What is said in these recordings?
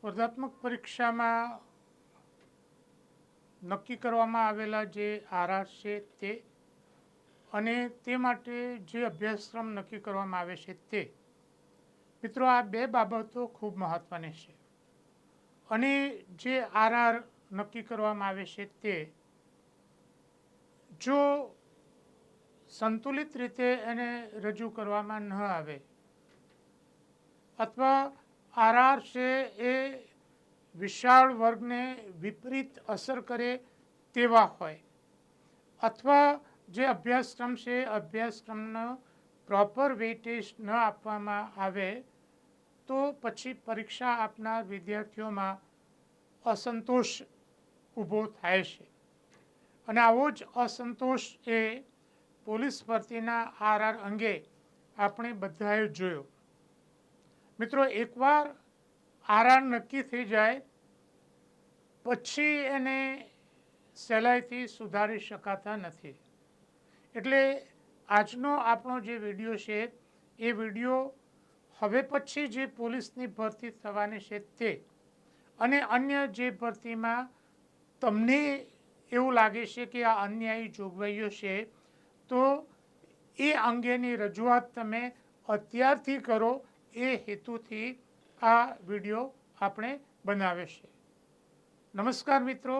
સ્પર્ધાત્મક પરીક્ષામાં નક્કી કરવામાં આવેલા જે આરઆર છે તે અને તે માટે જે અભ્યાસક્રમ નક્કી કરવામાં આવે છે તે મિત્રો આ બે બાબતો ખૂબ મહત્વની છે. અને જે આરઆર નક્કી કરવામાં આવે છે તે જો સંતુલિત રીતે એને રજૂ કરવામાં ન આવે અથવા આરઆર છે એ વિશાળ વર્ગને વિપરીત અસર કરે તેવા હોય અથવા જે અભ્યાસક્રમ છે અભ્યાસક્રમનો પ્રોપર વેઇટેજ ન આપવામાં આવે તો પછી પરીક્ષા આપનાર વિદ્યાર્થીઓમાં અસંતોષ ઊભો થાય છે. અને આવો જ અસંતોષ એ પોલીસ ભરતીના આરઆર અંગે આપણે બધાએ જોયો. મિત્રો, એકવાર આરઆર નક્કી થઈ જાય પછી એને સહેલાઈથી સુધારી શકાતા નથી. એટલે આજનો આપણો જે વિડીયો છે એ વિડીયો હવે પછી જે પોલીસની ભરતી થવાની છે તે અને અન્ય જે ભરતીમાં તમને એવું લાગે છે કે આ અન્યાયી જોગવાઈઓ છે તો એ અંગેની રજૂઆત તમે અત્યારથી કરો એ હેતુથી આ વિડીયો આપણે બનાવે છે. નમસ્કાર મિત્રો,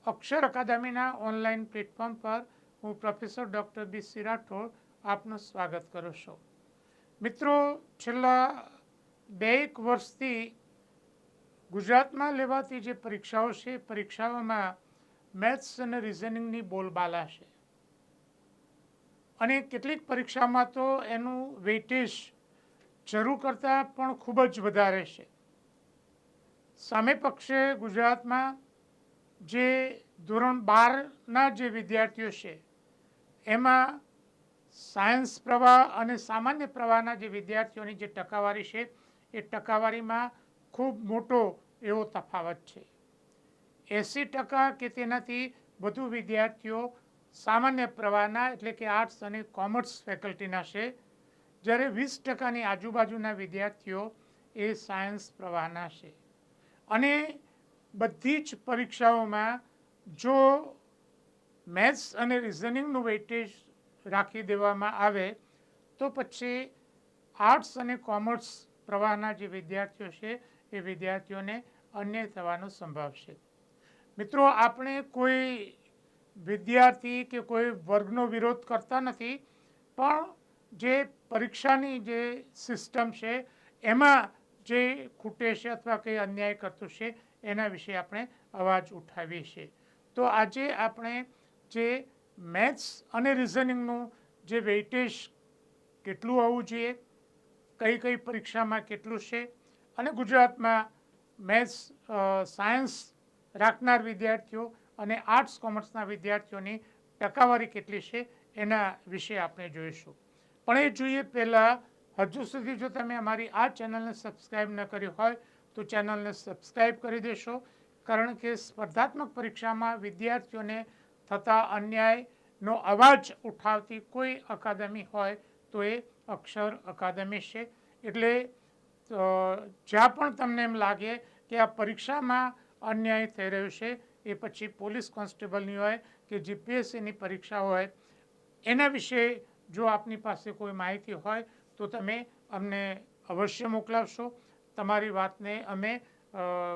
અક્ષર અકાદમીના ઓનલાઈન પ્લેટફોર્મ પર હું પ્રોફેસર ડૉક્ટર બી રાઠોડ આપનું સ્વાગત કરું છું. મિત્રો, છેલ્લા 2-1 વર્ષથી ગુજરાતમાં લેવાતી જે પરીક્ષાઓ છે પરીક્ષાઓમાં મેથ્સ અને રિઝનિંગની બોલબાલા છે. અને કેટલીક પરીક્ષામાં તો એનું વેઇટેજ જરૂર કરતાં પણ ખૂબ જ વધારે છે. સામે પક્ષે ગુજરાતમાં જે ધોરણ 12ના જે વિદ્યાર્થીઓ છે એમાં સાયન્સ પ્રવાહ અને સામાન્ય પ્રવાહના જે વિદ્યાર્થીઓની જે ટકાવારી છે એ ટકાવારીમાં ખૂબ મોટો એવો તફાવત છે. 80% કે તેનાથી વધુ વિદ્યાર્થીઓ સામાન્ય પ્રવાહના એટલે કે આર્ટ્સ અને કોમર્સ ફેકલ્ટીના છે, જ્યારે 20%ની આજુબાજુના વિદ્યાર્થીઓ એ સાયન્સ પ્રવાહના છે. અને બધી જ પરીક્ષાઓમાં જો મેથ્સ અને રિઝનિંગનું વેઇટેજ રાખી દેવામાં આવે તો પછી આર્ટ્સ અને કોમર્સ પ્રવાહના જે વિદ્યાર્થીઓ છે એ વિદ્યાર્થીઓને અન્યાય થવાનો સંભવ છે. મિત્રો, આપણે કોઈ વિદ્યાર્થી કે કોઈ વર્ગનો વિરોધ કરતા નથી, પણ જે પરીક્ષાની જે સિસ્ટમ છે એમાં જે ખૂટે છે અથવા કંઈ અન્યાય કરતું છે એના વિશે આપણે અવાજ ઉઠાવીએ છીએ. તો આજે આપણે જે મેથ્સ અને રિઝનિંગનું જે વેઇટેજ કેટલું હોવું જોઈએ, કઈ કઈ પરીક્ષામાં કેટલું છે અને ગુજરાતમાં મેથ્સ સાયન્સ રાખનાર વિદ્યાર્થીઓ અને આર્ટ્સ કોમર્સના વિદ્યાર્થીઓની ટકાવારી કેટલી છે એના વિશે આપણે જોઈશું. પણ એ જોઈએ પહેલાં હજુ સુધી જો તમે અમારી આ ચેનલને સબસ્ક્રાઈબ ન કરી હોય તો ચેનલને સબસ્ક્રાઈબ કરી દેશો, કારણ કે સ્પર્ધાત્મક પરીક્ષામાં વિદ્યાર્થીઓને થતા અન્યાયનો અવાજ ઉઠાવતી કોઈ અકાદમી હોય તો એ અક્ષર અકાદમી છે. એટલે જ્યાં પણ તમને એમ લાગે કે આ પરીક્ષામાં અન્યાય થઈ રહ્યો છે, એ પછી પોલીસ કોન્સ્ટેબલની હોય કે જીપીએસસીની પરીક્ષા હોય એના વિશે જો આપની પાસે કોઈ માહિતી હોય તો તમે અમને અવશ્ય મોકલાવશો. તમારી વાતને અમે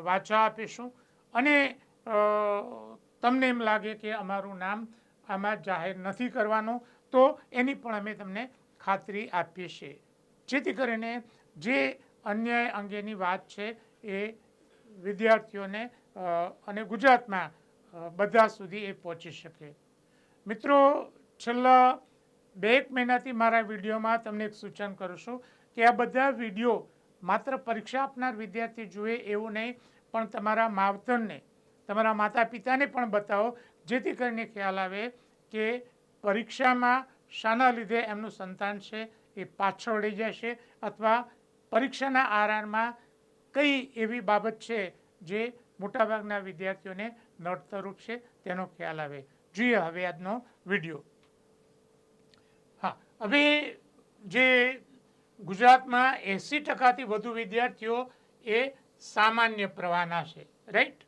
વાચા આપીશું અને તમને એમ લાગે કે અમારું નામ આમાં જાહેર નથી કરવાનું તો એની પણ અમે તમને ખાતરી આપીએ છીએ, જેથી કરીને જે અન્યાય અંગેની વાત છે એ વિદ્યાર્થીઓને અને ગુજરાતમાં બધા સુધી એ પહોંચી શકે. મિત્રો, છેલ્લા 2-1 મહિનાથી મારા વિડીયોમાં તમને એક સૂચન કરું છું કે આ બધા વિડીયો માત્ર પરીક્ષા આપનાર વિદ્યાર્થી જુએ એવું નહીં, પણ તમારા માવતરને, તમારા માતા પિતાને પણ બતાવો, જેથી કરીને ખ્યાલ આવે કે પરીક્ષામાં શાના લીધે એમનું સંતાન છે એ પાછળ રહી જાય છે અથવા પરીક્ષાના આરઆરમાં કઈ એવી બાબત છે જે મોટાભાગના વિદ્યાર્થીઓને નડતરરૂપ છે તેનો ખ્યાલ આવે. જોઈએ હવે આજનો વિડીયો. હા, હવે જે ગુજરાતમાં 80%થી વધુ વિદ્યાર્થીઓ એ સામાન્ય પ્રવાહના છે, રાઈટ.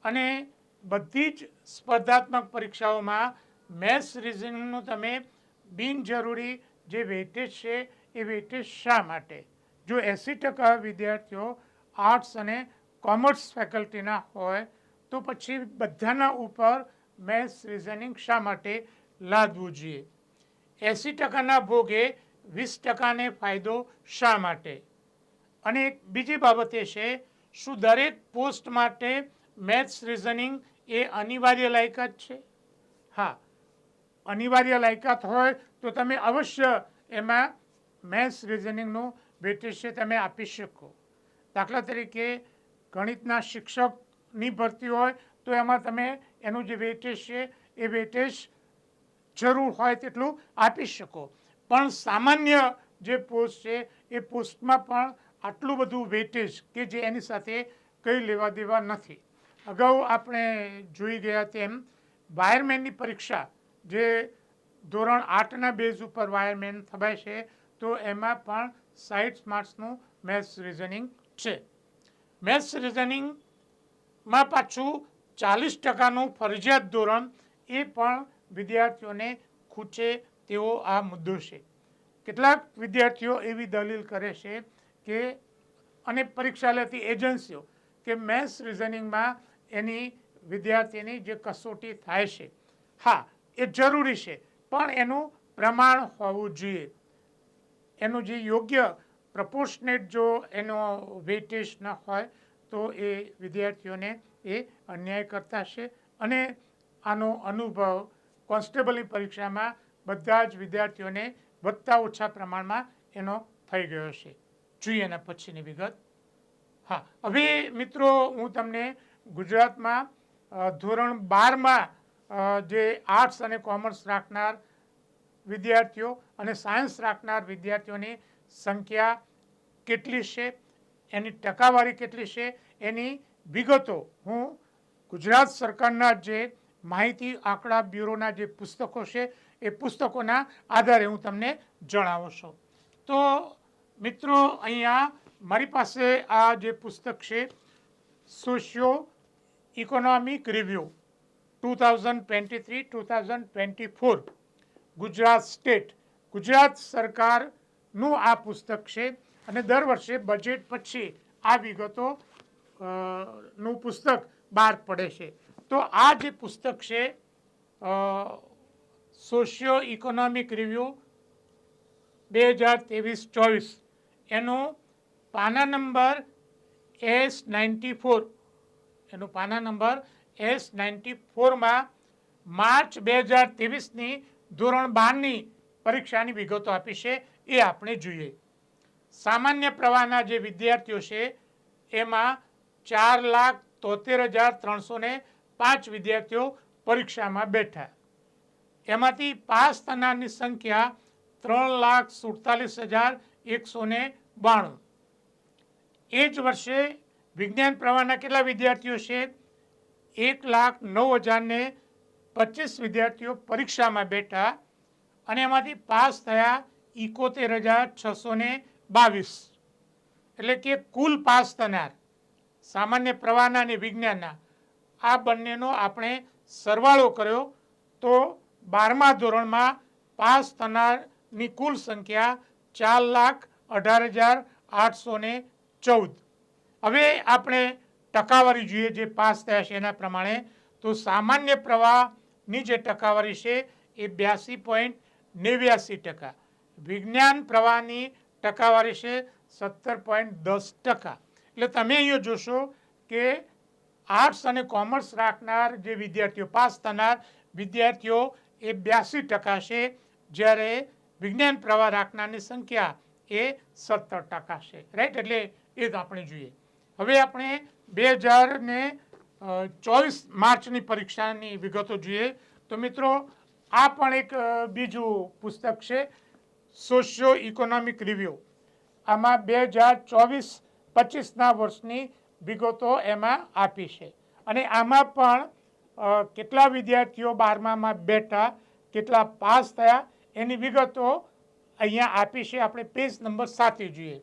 અને બધી જ સ્પર્ધાત્મક પરીક્ષાઓમાં મેથ્સ રિઝનિંગનું તમે બિનજરૂરી જે વેટેજ છે એ વેટેજ શા માટે? જો 80% વિદ્યાર્થીઓ આર્ટ્સ અને કોમર્સ ફેકલ્ટીના હોય તો પછી બધાના ઉપર મેથ્સ રિઝનિંગ શા માટે લાદવું જોઈએ? 80%ના ભોગે 20%ને ફાયદો શા માટે? અને એક બીજી બાબત એ છે, શું દરેક પોસ્ટ માટે મેથ્સ રિઝનિંગ એ અનિવાર્ય લાયકાત છે? હા, અનિવાર્ય લાયકાત હોય તો તમે અવશ્ય એમાં મેથ્સ રિઝનિંગનું વેટેજ છે તમે આપી શકો. દાખલા તરીકે ગણિતના શિક્ષકની ભરતી હોય તો એમાં તમે એનું જે વેટેજ છે એ વેટેજ જરૂર હોય તેટલું આપી શકો. પણ સામાન્ય જે પોસ્ટ છે એ પોસ્ટમાં પણ આટલું બધું વેટેજ કે જે એની સાથે કંઈ લેવા દેવા નથી. અગાઉ આપણે જોઈ ગયા તેમ વાયરમેનની પરીક્ષા જે ધોરણ 8ના બેઝ ઉપર વાયરમેન થવાય છે તો એમાં પણ 60 માર્ક્સનું મેથ્સ રિઝનિંગ છે. મેથ્સ રિઝનિંગમાં પાછું 40%નું ફરજિયાત ધોરણ એ પણ વિદ્યાર્થીઓને ખૂચે તેવો આ મુદ્દો છે. કેટલાક વિદ્યાર્થીઓ એવી દલીલ કરે છે કે અને પરીક્ષા લેતી એજન્સીઓ કે મેથ્સ રિઝનિંગમાં એની વિદ્યાર્થીની જે કસોટી થાય છે, હા એ જરૂરી છે, પણ એનું પ્રમાણ હોવું જોઈએ. એનું જે યોગ્ય પ્રપોર્શનેટ જો એનો વેટેજ ન હોય તો એ વિદ્યાર્થીઓને એ અન્યાય કરતા છે. અને આનો અનુભવ કોન્સ્ટેબલની પરીક્ષામાં બધા જ વિદ્યાર્થીઓને વધતા ઓછા પ્રમાણમાં એનો થઈ ગયો છે. જોઈએ એના પછીની વિગત. હા, હવે મિત્રો હું તમને ગુજરાતમાં ધોરણ 12માં જે આર્ટ્સ અને કોમર્સ રાખનાર વિદ્યાર્થીઓ અને સાયન્સ રાખનાર વિદ્યાર્થીઓની સંખ્યા કેટલી છે, એની ટકાવારી કેટલી છે, એની વિગતો હું ગુજરાત સરકારના જે માહિતી આંકડા બ્યુરોના જે પુસ્તકો છે એ પુસ્તકોના આધારે હું તમને જણાવું છું. તો મિત્રો અહીંયા મારી પાસે આ જે પુસ્તક છે socio economic review 2023-2024 Gujarat state, Gujarat સરકારનું આ પુસ્તક છે. અને દર વર્ષે બજેટ પછી આ વિગતો નું પુસ્તક બહાર પડે છે. તો આ જે પુસ્તક છે સોશિયો ઇકોનોમિક રિવ્યૂ 2023-24 એનો પાના નંબર S94, એનો પાના નંબર S94માં માર્ચ 2023ની ધોરણ 12ની પરીક્ષાની વિગતો આપી છે એ આપણે જોઈએ. સામાન્ય પ્રવાહના જે વિદ્યાર્થીઓ છે એમાં 4,73,305 વિદ્યાર્થીઓ પરીક્ષામાં બેઠા. એમાંથી પાસ થનારની સંખ્યા 3,47,192. એ જ વર્ષે વિજ્ઞાન પ્રવાહના કેટલા વિદ્યાર્થીઓ છે? 1,09,025 વિદ્યાર્થીઓ પરીક્ષામાં બેઠા અને એમાંથી પાસ થયા 71,622. એટલે કે કુલ પાસ થનાર સામાન્ય પ્રવાહના અને વિજ્ઞાનના આ બંનેનો આપણે સરવાળો કર્યો તો 12મા ધોરણમાં પાસ થનારની કુલ સંખ્યા 4,18,814. હવે આપણે ટકાવારી જોઈએ જે પાસ થયા છે એના પ્રમાણે. તો સામાન્ય પ્રવાહની જે ટકાવારી છે એ 82.89%. વિજ્ઞાન પ્રવાહની ટકાવારી છે 17.10%. એટલે તમે અહીંયા જોશો કે આર્ટ્સ અને કોમર્સ રાખનાર જે વિદ્યાર્થીઓ પાસ થનાર વિદ્યાર્થીઓ એ 82% છે, જ્યારે વિજ્ઞાન પ્રવાહ રાખનારની સંખ્યા એ 17% છે, રાઈટ. એટલે એ જ આપણે જોઈએ. હવે આપણે 2024 માર્ચની પરીક્ષાની વિગતો જોઈએ. તો મિત્રો આ પણ એક બીજું પુસ્તક છે સોશિયો ઇકોનોમિક રિવ્યૂ. આમાં 2024-25ના વર્ષની વિગતો એમાં આપી છે. અને આમાં પણ કેટલા વિદ્યાર્થીઓ 12મામાં બેઠા, કેટલા પાસ થયા એની વિગતો અહીંયા આપી છે. આપણે પેજ નંબર 7 જોઈએ.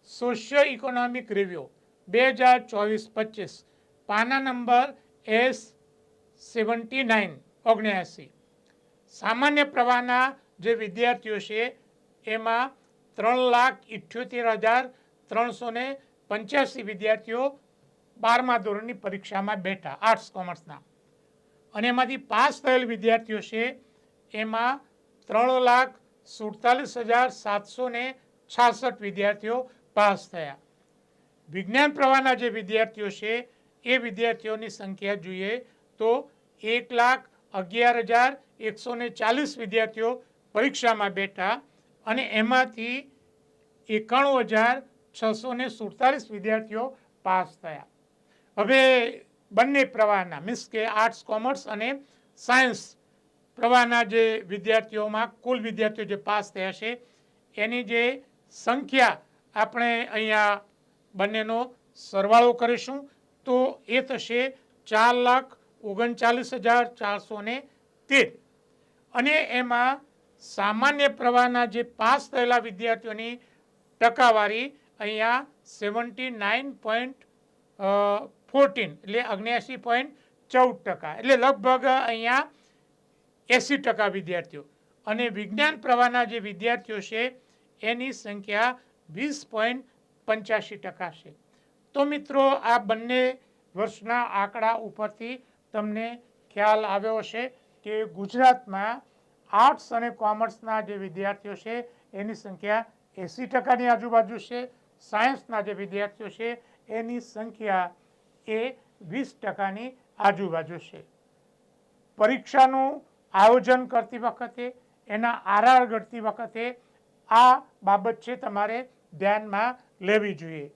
સોશિયો ઇકોનોમિક રિવ્યૂ 2024-25 પાના નંબર S79 79. સામાન્ય પ્રવાહના જે વિદ્યાર્થીઓ છે એમાં 3,78,385 વિદ્યાર્થીઓ 12મા ધોરણની પરીક્ષામાં બેઠા આર્ટ્સ કોમર્સના, અને એમાંથી પાસ થયેલ વિદ્યાર્થીઓ છે એમાં 3,47,766 વિદ્યાર્થીઓ પાસ થયા. વિજ્ઞાન પ્રવાહના જે વિદ્યાર્થીઓ છે એ વિદ્યાર્થીઓની સંખ્યા જોઈએ તો 1,11,140 વિદ્યાર્થીઓ પરીક્ષામાં બેઠા, અને એમાંથી 91,647 વિદ્યાર્થીઓ પાસ થયા. હવે બંને પ્રવાહના મીન્સ કે આર્ટ્સ કોમર્સ અને સાયન્સ પ્રવાહના જે વિદ્યાર્થીઓમાં કુલ વિદ્યાર્થીઓ જે પાસ થયા છે એની જે સંખ્યા આપણે અહીંયા બંનેનો સરવાળો કરીશું તો એ થશે 4,39,413, અને એમાં સામાન્ય પ્રવાહના જે પાસ થયેલા વિદ્યાર્થીઓની ટકાવારી અહીંયા 79.14 એટલે 79.14%, એટલે લગભગ અહીંયા 80% વિદ્યાર્થીઓ, અને વિજ્ઞાન પ્રવાહના જે વિદ્યાર્થીઓ છે એની સંખ્યા 20.85% છે. તો મિત્રો આ બંને વર્ષના આંકડા ઉપરથી તમને ખ્યાલ આવ્યો છે કે ગુજરાતમાં આર્ટ્સ અને કોમર્સના જે વિદ્યાર્થીઓ છે એની સંખ્યા 80%ની આજુબાજુ છે, સાયન્સના જે વિદ્યાર્થીઓ છે એની સંખ્યા એ 20%ની આજુબાજુ છે. પરીક્ષાનું આયોજન કરતી વખતે, એના આરઆર ઘડતી વખતે આ બાબત છે તમારે ધ્યાનમાં લેવી જોઈએ.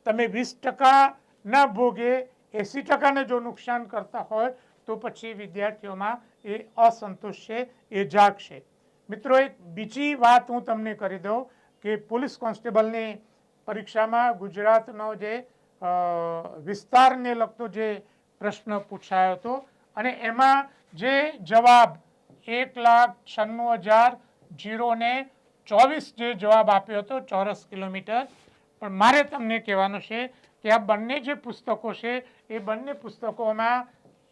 તમે 20% ના ભોગે 80%ને જો નુકસાન કરતા હોય તો પછી વિદ્યાર્થીઓમાં એ અસંતોષ છે એ જાગશે. મિત્રો એક બીજી વાત હું તમને કરી દઉં કે પોલીસ કોન્સ્ટેબલની પરીક્ષામાં ગુજરાતનો જે વિસ્તારને લગતો જે પ્રશ્ન પૂછાયો હતો અને એમાં જે જવાબ 1,96,024 જે જવાબ આપ્યો હતો ચોરસ કિલોમીટર, પણ મારે તમને કહેવાનું છે કે આ બંને જે પુસ્તકો છે એ બંને પુસ્તકોમાં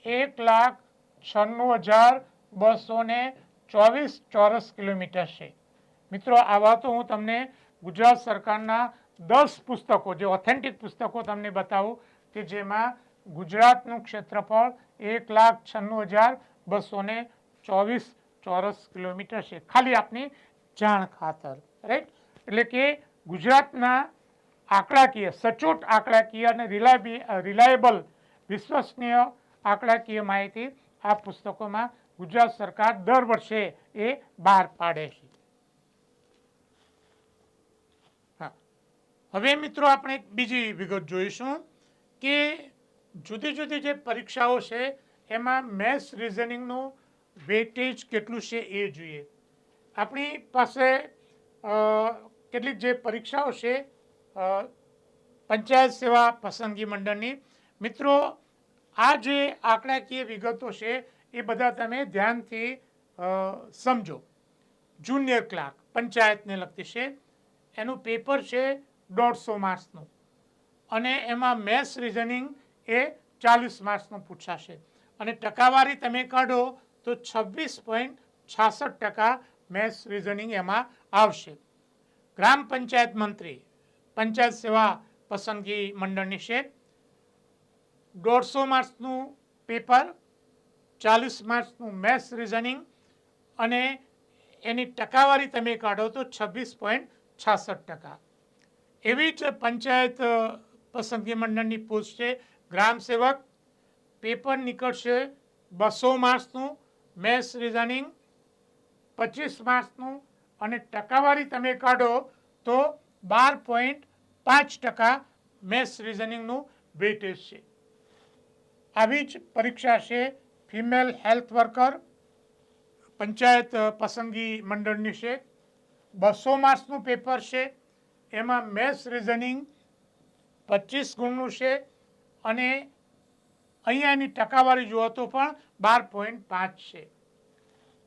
1,96,224 ચોરસ કિલોમીટર છે. મિત્રો આવા તો હું તમને ગુજરાત સરકારના 10 પુસ્તકો જે ઓથેન્ટિક પુસ્તકો તમને બતાવું કે જેમાં ગુજરાતનું ક્ષેત્રફળ 1,96,224 ચોરસ કિલોમીટર છે, ખાલી આપની જાણ ખાતર, રાઈટ. એટલે કે ગુજરાતના આંકડાકીય સચોટ આંકડાકીય અને રિલાયેબલ વિશ્વસનીય આંકડાકીય માહિતી આ પુસ્તકોમાં ગુજરાત સરકાર દર વર્ષે એ બહાર પાડે છે. હવે મિત્રો આપણે એક બીજી વિગત જોઈશું કે જુદી જુદી જે પરીક્ષાઓ છે એમાં મેથ્સ રિઝનિંગનું વેટેજ કેટલું છે એ જોઈએ. આપણી પાસે કેટલીક જે પરીક્ષાઓ છે પંચાયત સેવા પસંદગી મંડળની, મિત્રો આ જે આંકડાકીય વિગતો છે એ બધા તમે ધ્યાનથી સમજો. જુનિયર ક્લાર્ક પંચાયતને લગતી છે, એનું પેપર છે 150 માર્ક્સનું, અને એમાં મેથ્સ રિઝનિંગ એ 40 માર્ક્સનું પૂછાશે, અને ટકાવારી તમે કાઢો તો 26.66% મેથ્સ રિઝનિંગ એમાં આવશે. ગ્રામ પંચાયત મંત્રી પંચાયત સેવા પસંદગી મંડળની છે, 150 માર્ક્સનું પેપર, 40 માર્ક્સનું મેથ્સ રિઝનિંગ, અને એની ટકાવારી તમે કાઢો તો 26.66%. એવી જ પંચાયત પસંદગી મંડળની પોસ્ટ છે ગ્રામ સેવક, પેપર નીકળશે 200 માર્ક્સનું, મેથ્સ રિઝનિંગ 25 માર્ક્સનું, અને ટકાવારી તમે કાઢો તો 12.5% મેથ્સ રિઝનિંગનું વેટેજ છે. આવી જ પરીક્ષા છે ફિમેલ હેલ્થ વર્કર પંચાયત પસંદગી મંડળની છે, 200 માર્ક્સનું પેપર છે, એમાં મેથ્સ રિઝનિંગ 25 ગુણનું છે, અને અહીંયા એની ટકાવારી જુઓ તો પણ 12.5 છે.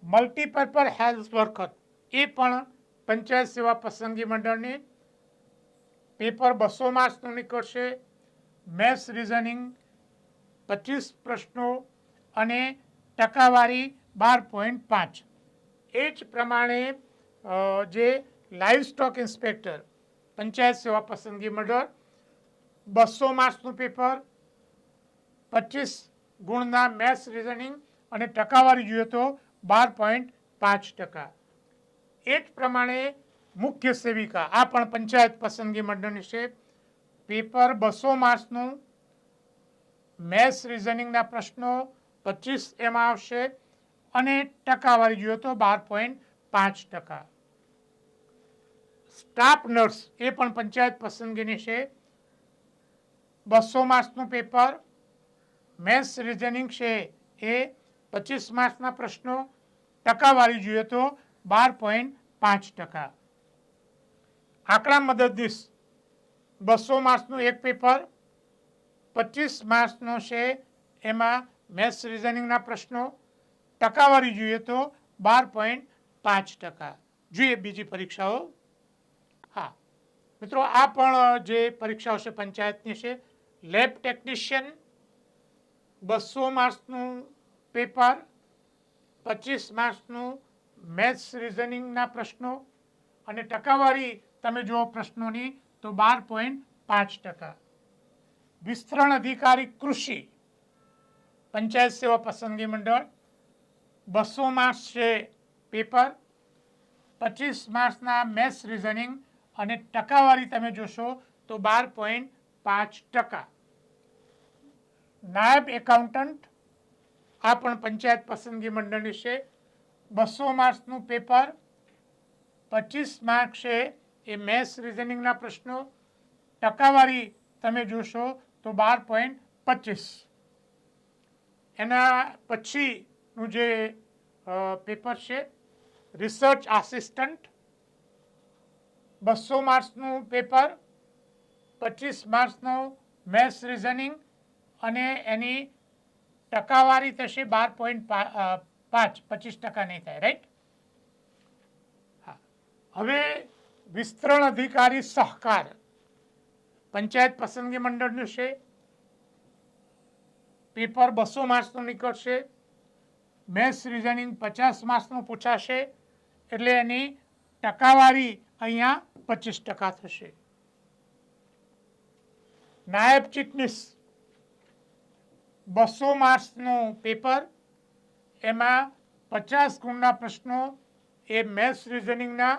મલ્ટીપર્પઝ હેલ્થ વર્કર એ પણ પંચાયત સેવા પસંદગી મંડળની, પેપર 200 માર્ક્સનું નીકળશે, મેથ્સ રિઝનિંગ 25 પ્રશ્નો અને ટકાવારી 12.5. એ જ પ્રમાણે જે લાઈવ સ્ટોક ઇન્સ્પેક્ટર પંચાયત સેવા પસંદગી મંડળ 200 માર્ક્સનું પેપર, 25 ગુણના મેથ્સ રિઝનિંગ અને ટકાવારી જોઈએ તો 12.5%. એ જ પ્રમાણે મુખ્ય સેવિકા આ પણ પંચાયત પસંદગી મંડળની છે. પેપર 200 માર્ક્સનું, મેથ્સ રિઝનિંગના પ્રશ્નો 25 એમાં આવશે અને ટકાવારી જોઈએ તો 12.5%. સ્ટાફ નર્સ એ પણ પંચાયત પસંદગીની છે. 200 માર્ક્સનું પેપર, મેથ્સ રિઝનિંગ છે એ 25 માર્ક્સના પ્રશ્નો, ટકાવારી જોઈએ તો 12.5%. આંકડા મદદનીશ 200 માર્ક્સનું એક પેપર, 25 માર્ક્સનો છે એમાં મેથ્સ રિઝનિંગના પ્રશ્નો, ટકાવારી જોઈએ તો 12.5%. જોઈએ બીજી પરીક્ષાઓ. હા મિત્રો, આ પણ જે પરીક્ષાઓ છે પંચાયતની છે. લેબ ટેકનિશિયન 200 માર્ક્સનું પેપર, 25 માર્ક્સનું મેથ્સ રિઝનિંગના પ્રશ્નો અને ટકાવારી તમે જુઓ પ્રશ્નોની તો 12.5%. વિસ્તરણ અધિકારી કૃષિ પંચાયત સેવા પસંદગી મંડળ 200 માર્ક્સ છે પેપર, 25 માર્ક્સના મેથ્સ રિઝનિંગ અને ટકાવારી તમે જોશો તો 12.5%. નાયબ એકાઉન્ટન્ટ આ પણ પંચાયત પસંદગી મંડળની છે. 200 માર્ક્સનું પેપર, 25 માર્ક્સ છે એ મેથ્સ રિઝનિંગના પ્રશ્નો, ટકાવારી તમે જોશો તો 12.25. એના પછીનું જે પેપર છે રિસર્ચ આસિસ્ટન્ટ 200 માર્ક્સનું પેપર, 25 માર્ક્સનું મેથ્સ રિઝનિંગ અને એની ટકાવારી થશે 12.5. 25% નહીં થાય, રાઈટ? હા. હવે વિસ્તરણ અધિકારી સહકાર પંચાયત પસંદગી મંડળનું છે. પેપર 200 માર્ક્સનું નીકળશે, મેથ્સ રિઝનિંગ 50 માર્ક્સનું પૂછાશે એટલે એની ટકાવારી અહીંયા 25% થશે. નાયબ ચીટનીસ 200 માર્ક્સનું પેપર, એમાં 50 ગુણના પ્રશ્નો એ મેથ્સ રિઝનિંગના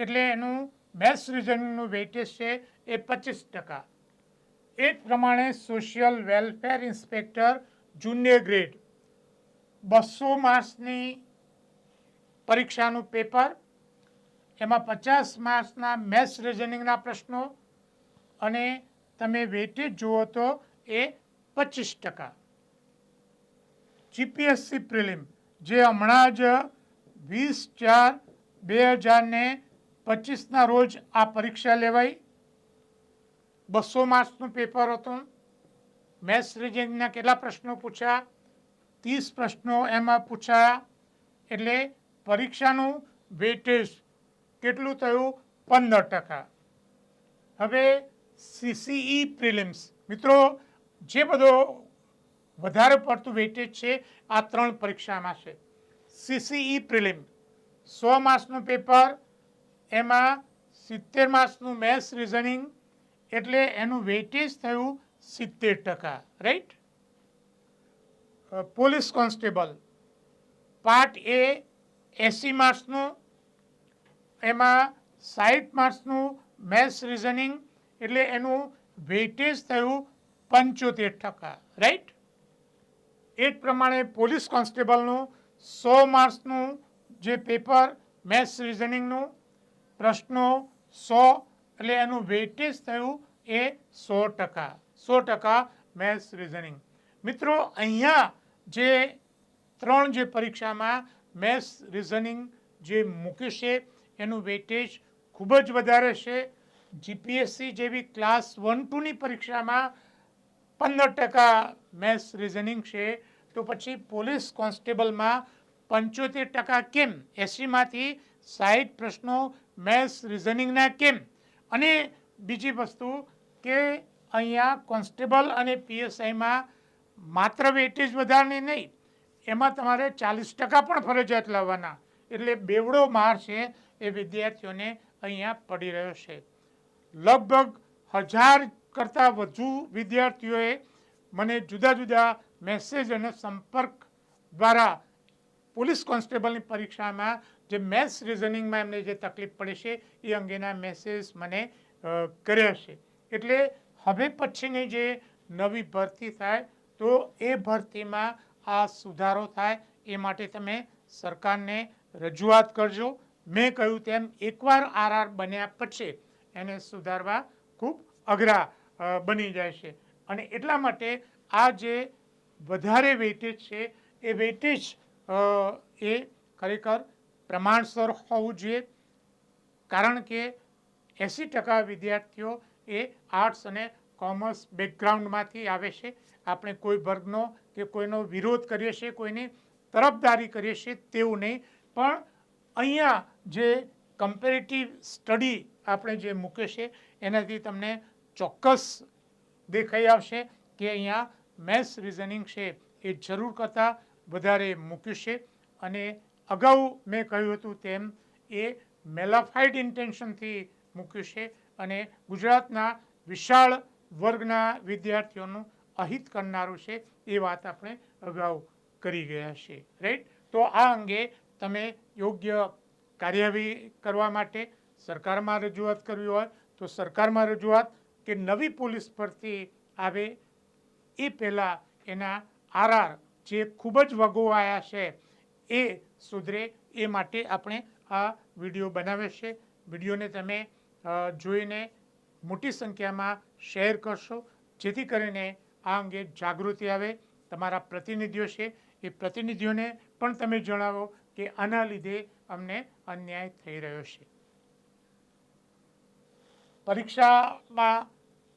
એટલે એનું મેથ્સ રિઝનિંગનું વેઇટેજ છે એ 25%. એ જ પ્રમાણે social welfare inspector junior grade 200 માર્ક્સની પરીક્ષાનું પેપર, એમાં 50 માર્ક્સના મેથ્સ રિઝનિંગના પ્રશ્નો અને તમે વેઇટેજ જુઓ તો એ 25%. જીપીએસસી પ્રિલિમ જે હમણાં જ 20/4/2025ના રોજ આ પરીક્ષા લેવાઈ. 200 માર્ક્સનું પેપર હતું. મેથ્સ રિઝનિંગના કેટલા પ્રશ્નો પૂછ્યા? 30 પ્રશ્નો એમાં પૂછાયા એટલે પરીક્ષાનું વેઇટેજ કેટલું થયું? 15%. હવે સીસીઈ પ્રિલિમ્સ મિત્રો, જે બધો વધારે પડતું વેઇટેજ છે આ 3 પરીક્ષામાં છે. સીસીઈ પ્રિલિમ 100 માર્ક્સનું પેપર, એમાં 70 માર્ક્સનું મેથ્સ રિઝનિંગ એટલે એનું વેઇટેજ થયું 70%, રાઈટ? પોલીસ કોન્સ્ટેબલ પાર્ટ એ 80 માર્ક્સનું, એમાં 60 માર્ક્સનું મેથ્સ રિઝનિંગ એટલે એનું વેઇટેજ થયું 75%, રાઈટ? એ જ પ્રમાણે પોલીસ કોન્સ્ટેબલનું 100 માર્ક્સનું જે પેપર મેથ્સ રિઝનિંગનું પ્રશ્નો 100 એટલે એનું વેઇટેજ થયું એ 100%. 100% મેથ્સ રિઝનિંગ. મિત્રો, અહીંયા જે 3 જે પરીક્ષામાં મેથ્સ રિઝનિંગ જે મૂક્યું છે એનું વેઇટેજ ખૂબ જ વધારે છે. જીપીએસસી જેવી ક્લાસ 1-2ની પરીક્ષામાં 15% મેથ્સ રિઝનિંગ છે, તો પછી પોલીસ કોન્સ્ટેબલમાં 75% કેમ? 80માંથી 60 પ્રશ્નો મેથ્સ રિઝનિંગના કેમ? અને બીજી વસ્તુ કે અહીંયા કોન્સ્ટેબલ અને પીએસઆઈમાં માત્ર વેટેજ વધારણી નહીં, એમાં તમારે 40% પણ ફરજિયાત લાવવાના. એટલે બેવડો માર છે એ વિદ્યાર્થીઓને અહીંયા પડી રહ્યો છે. લગભગ 1000 કરતાં વધુ વિદ્યાર્થીઓએ મને જુદા જુદા મેસેજ અને સંપર્ક દ્વારા પોલીસ કોન્સ્ટેબલની પરીક્ષામાં જે મેથ્સ રિઝનિંગમાં એમને જે તકલીફ પડે છે એ અંગેના મેસેજ મને કર્યા છે. એટલે હવે પછીની જે નવી ભરતી થાય તો એ ભરતીમાં આ સુધારો થાય એ માટે તમે સરકારને રજૂઆત કરજો. મેં કહ્યું તેમ એકવાર આરઆર બન્યા પછી એને સુધારવા ખૂબ અઘરા બની જાય છે. અને એટલા માટે આ જે વધારે વેટેજ છે એ વેટેજ એ ખરેખર પ્રમાણસર હોવું જોઈએ. કારણ કે 80% વિદ્યાર્થીઓ એ આર્ટ્સ અને કોમર્સ બેકગ્રાઉન્ડમાંથી આવે છે. આપણે કોઈ વર્ગનો કે કોઈનો વિરોધ કરીએ છીએ, કોઈની તરફદારી કરીએ છીએ તેવું નહીં, પણ અહીંયા જે કમ્પેરેટિવ સ્ટડી આપણે જે મૂકે છે એનાથી તમને ચોક્કસ દેખાઈ આવશે કે અહીંયા મેથ્સ રિઝનિંગ છે એ જરૂર કરતાં વધારે મૂક્યું છે. અને અગાઉ મેં કહ્યું હતું તેમ એ મેલાફાઇડ ઇન્ટેન્શનથી મૂક્યું છે અને ગુજરાતના વિશાળ વર્ગના વિદ્યાર્થીઓનું અહિત કરનારું છે એ વાત આપણે અગાઉ કરી ગયા છીએ. રાઈટ. તો આ અંગે તમે યોગ્ય કાર્યવાહી કરવા માટે સરકારમાં રજૂઆત કરવી હોય તો સરકારમાં રજૂઆત, કે નવી પોલીસ ભરતી આવે એ પહેલાં એના આરઆર જે ખૂબ જ વગોવાયા છે એ સુધરે એ માટે આપણે આ વિડીયો બનાવે છે. વિડીયોને તમે જોઈને મોટી સંખ્યામાં શેર કરશો જેથી કરીને આ અંગે જાગૃતિ આવે. તમારા પ્રતિનિધિઓ છે એ પ્રતિનિધિઓને પણ તમે જણાવો કે આના લીધે અમને અન્યાય થઈ રહ્યો છે. પરીક્ષામાં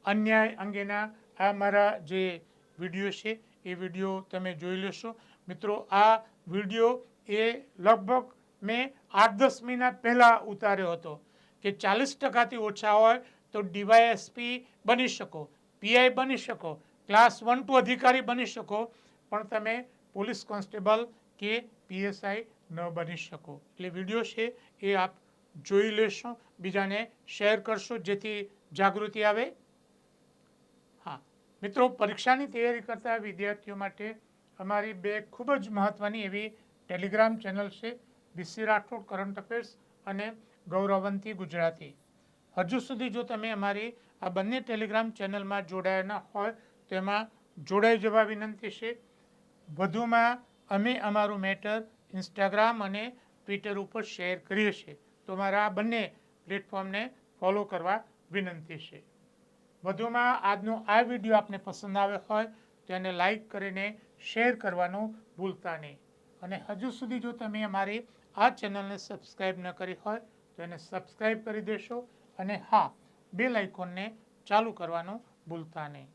અન્યાય અંગેના આ મારા જે વિડીયો છે એ વિડીયો તમે જોઈ લેશો. મિત્રો, આ વિડીયો એ લગભગ મેં 8-10 મહિના પહેલાં ઉતાર્યો હતો કે 40%થી ઓછા હોય તો ડીવાયએસપી બની શકો, પીઆઈ બની શકો, ક્લાસ 1-2 અધિકારી બની શકો, પણ તમે પોલીસ કોન્સ્ટેબલ કે પીએસઆઈ ન બની શકો. એટલે વિડીયો છે એ આપ જોઈ લેશો, બીજાને શેર કરશો જેથી જાગૃતિ આવે. હા મિત્રો, પરીક્ષાની તૈયારી કરતા વિદ્યાર્થીઓ માટે અમારી 2 ખૂબ જ મહત્ત્વની એવી ટેલિગ્રામ ચેનલ છે, બીસી રાઠોડ કરંટ અફેર્સ અને ગૌરવંતી ગુજરાતી. હજુ સુધી જો તમે અમારી આ બંને ટેલિગ્રામ ચેનલમાં જોડાયા ન હોય તો એમાં જોડાઈ જવા વિનંતી છે. વધુમાં અમે અમારું મેટર ઇન્સ્ટાગ્રામ અને ટ્વિટર ઉપર શેર કરીએ છીએ, તો મારા આ બંને પ્લેટફોર્મને ફોલો કરવા વિનંતી છે. વધુમાં આજનો આ વિડીયો આપને પસંદ આવ્યો હોય તો એને લાઈક કરીને શેર કરવાનું ભૂલતા નહીં. અને હજુ સુધી જો તમે અમારી આ ચેનલને સબસ્ક્રાઈબ ન કરી હોય તો એને સબસ્ક્રાઈબ કરી દેશો. અને હા, બેલ આઇકોનને ચાલુ કરવાનું ભૂલતા નહીં.